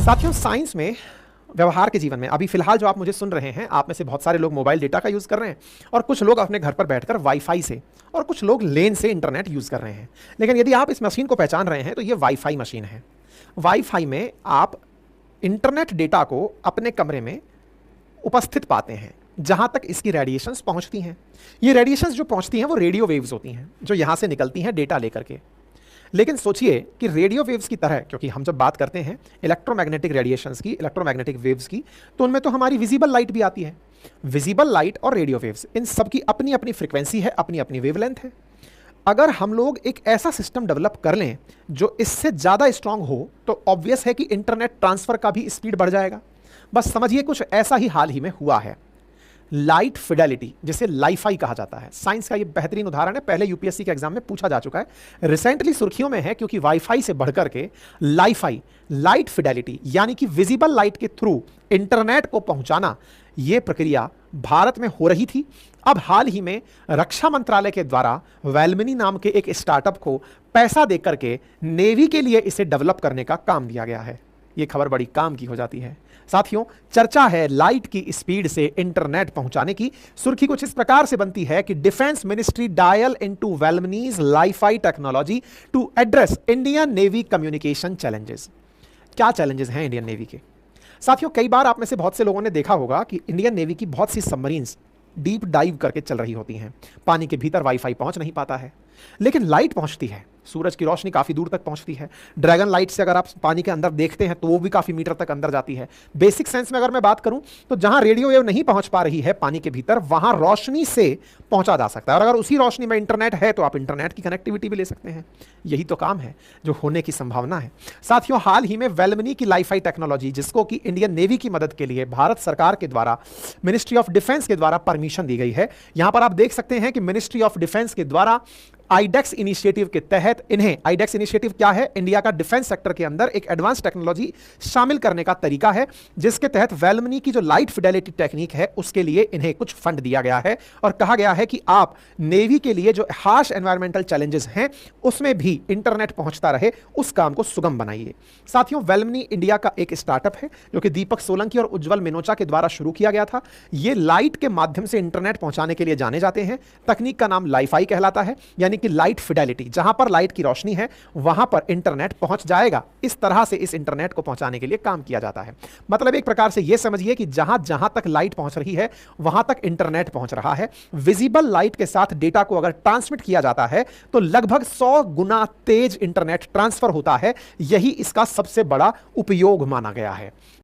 साथियों, साइंस में, व्यवहार के जीवन में अभी फिलहाल जो आप मुझे सुन रहे हैं, आप में से बहुत सारे लोग मोबाइल डेटा का यूज़ कर रहे हैं और कुछ लोग अपने घर पर बैठकर वाईफाई से और कुछ लोग लेन से इंटरनेट यूज़ कर रहे हैं। लेकिन यदि आप इस मशीन को पहचान रहे हैं तो ये वाईफाई मशीन है। वाईफाई में आप इंटरनेट डेटा को अपने कमरे में उपस्थित पाते हैं जहां तक इसकी रेडिएशंस पहुंचती हैं। ये रेडिएशंस जो पहुंचती हैं वो रेडियो वेव्स होती हैं जो यहां से निकलती हैं डेटा लेकर के। लेकिन सोचिए कि रेडियो वेव्स की तरह, क्योंकि हम जब बात करते हैं इलेक्ट्रोमैग्नेटिक रेडिएशंस की, इलेक्ट्रोमैग्नेटिक वेव्स की, तो उनमें तो हमारी विजिबल लाइट भी आती है। विजिबल लाइट और रेडियो वेव्स, इन सब की अपनी अपनी फ्रीक्वेंसी है, अपनी अपनी वेवलेंथ है। अगर हम लोग एक ऐसा सिस्टम डेवलप कर लें जो इससे ज़्यादा स्ट्रांग हो तो ऑब्वियस है कि इंटरनेट ट्रांसफ़र का भी स्पीड बढ़ जाएगा। बस समझिए कुछ ऐसा ही हाल ही में हुआ है। लाइट फिडेलिटी, जिसे लाईफाई कहा जाता है, साइंस का ये बेहतरीन उदाहरण है, पहले यूपीएससी के एग्जाम में पूछा जा चुका है, रिसेंटली सुर्खियों में है क्योंकि वाईफाई से बढ़कर के लाईफाई, लाइट फिडेलिटी यानी कि विजिबल लाइट के थ्रू इंटरनेट को पहुंचाना, यह प्रक्रिया भारत में हो रही थी। अब हाल ही में रक्षा मंत्रालय के द्वारा वेलमिनी नाम के एक स्टार्टअप को पैसा देकर के नेवी के लिए इसे डेवलप करने का काम दिया गया है। यह खबर बड़ी काम की हो जाती है। साथियों, चर्चा है लाइट की स्पीड से इंटरनेट पहुंचाने की। सुर्खी कुछ इस प्रकार से बनती है कि डिफेंस मिनिस्ट्री डायल इनटू वेलमनीज LiFi technology to address Indian Navy communication challenges. क्या चैलेंजेस हैं इंडियन नेवी के? साथियों, कई बार आप में से बहुत से लोगों ने देखा होगा कि इंडियन नेवी की बहुत सी सबमरीन्स डीप डाइव करके चल रही होती हैं। पानी के भीतर वाईफाई पहुंच नहीं पाता है, लेकिन लाइट पहुंचती है। सूरज की रोशनी काफ़ी दूर तक पहुंचती है। ड्रैगन लाइट से अगर आप पानी के अंदर देखते हैं तो वो भी काफ़ी मीटर तक अंदर जाती है। बेसिक सेंस में अगर मैं बात करूं तो जहां रेडियो वेव नहीं पहुंच पा रही है पानी के भीतर, वहां रोशनी से पहुंचा जा सकता है। और अगर उसी रोशनी में इंटरनेट है तो आप इंटरनेट की कनेक्टिविटी भी ले सकते हैं। यही तो काम है जो होने की संभावना है। साथियों, हाल ही में वेलमनी की लाईफाई टेक्नोलॉजी, जिसको कि इंडियन नेवी की मदद के लिए भारत सरकार के द्वारा, मिनिस्ट्री ऑफ डिफेंस के द्वारा परमिशन दी गई है। यहां पर आप देख सकते हैं कि मिनिस्ट्री ऑफ डिफेंस के द्वारा आईडेक्स इनिशिएटिव के तहत इन्हें, आईडेक्स इनिशिएटिव क्या है? इंडिया का डिफेंस सेक्टर के अंदर एक एडवांस टेक्नोलॉजी शामिल करने का तरीका है, जिसके तहत वेलमनी की जो लाइट फिडेलिटी टेक्निक है उसके लिए इन्हें कुछ फंड दिया गया है और कहा गया है कि आप नेवी के लिए जो हार्श एनवायरमेंटल चैलेंजेस हैं उसमें भी इंटरनेट पहुंचता रहे, उस काम को सुगम बनाइए। साथियों, वेलमनी इंडिया का एक स्टार्टअप है जो कि दीपक सोलंकी और उज्जवल मिनोचा के द्वारा शुरू किया गया था। ये लाइट के माध्यम से इंटरनेट पहुंचाने के लिए जाने जाते हैं। तकनीक का नाम लाईफाई कहलाता है, यानी कि लाइट फिडेलिटी। जहां पर लाइट की रोशनी है वहां पर इंटरनेट पहुंच जाएगा। इस तरह से इस इंटरनेट को पहुंचाने के लिए काम किया जाता है। मतलब एक प्रकार से यह समझिए कि जहां जहां तक लाइट पहुंच रही है वहां तक इंटरनेट पहुंच रहा है। विजिबल लाइट के साथ डेटा को अगर ट्रांसमिट किया जाता है तो लगभग 100 गुना तेज इंटरनेट ट्रांसफर होता है। यही इसका सबसे बड़ा उपयोग माना गया है।